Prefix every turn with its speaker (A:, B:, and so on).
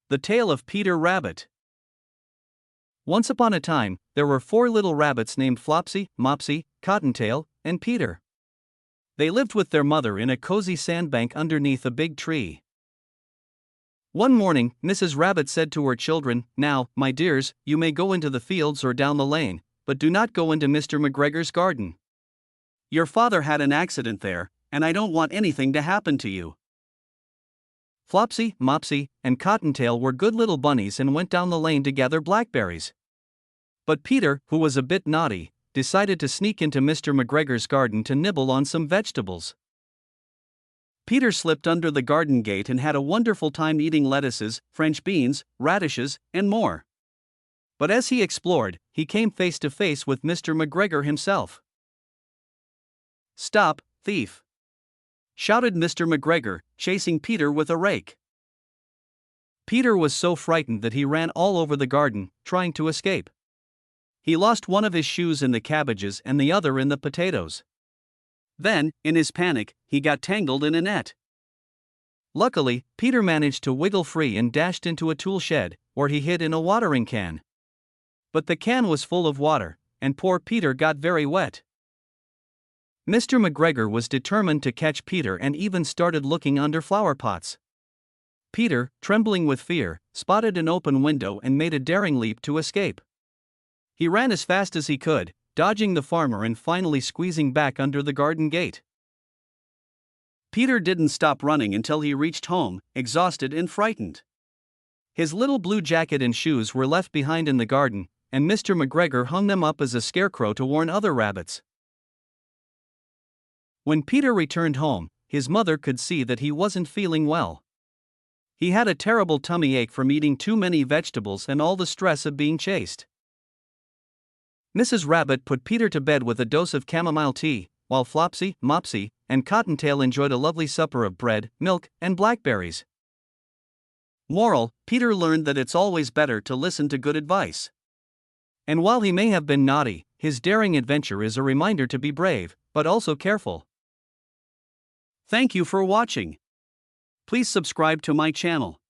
A: The Tale of Peter Rabbit. Once upon a time, there were 4 little rabbits named Flopsy, Mopsy, Cottontail, and Peter. They lived with their mother in a cozy sandbank underneath a big tree. One morning, Mrs. Rabbit said to her children, "Now, my dears, you may go into the fields or down the lane, but do not go into Mr. McGregor's garden. Your father had an accident there, and I don't want anything to happen to you." Flopsy, Mopsy, and Cottontail were good little bunnies and went down the lane to gather blackberries. But Peter, who was a bit naughty, decided to sneak into Mr. McGregor's garden to nibble on some vegetables. Peter slipped under the garden gate and had a wonderful time eating lettuces, French beans, radishes, and more. But as he explored, he came face to face with Mr. McGregor himself. "Stop, thief!" shouted Mr. McGregor, chasing Peter with a rake. Peter was so frightened that he ran all over the garden, trying to escape. He lost one of his shoes in the cabbages and the other in the potatoes. Then, in his panic, he got tangled in a net. Luckily, Peter managed to wiggle free and dashed into a tool shed, where he hid in a watering can. But the can was full of water, and poor Peter got very wet. Mr. McGregor was determined to catch Peter and even started looking under flower pots. Peter, trembling with fear, spotted an open window and made a daring leap to escape. He ran as fast as he could, dodging the farmer and finally squeezing back under the garden gate. Peter didn't stop running until he reached home, exhausted and frightened. His little blue jacket and shoes were left behind in the garden, and Mr. McGregor hung them up as a scarecrow to warn other rabbits. When Peter returned home, his mother could see that he wasn't feeling well. He had a terrible tummy ache from eating too many vegetables and all the stress of being chased. Mrs. Rabbit put Peter to bed with a dose of chamomile tea, while Flopsy, Mopsy, and Cottontail enjoyed a lovely supper of bread, milk, and blackberries. Moral: Peter learned that it's always better to listen to good advice. And while he may have been naughty, his daring adventure is a reminder to be brave, but also careful. Thank you for watching. Please subscribe to my channel.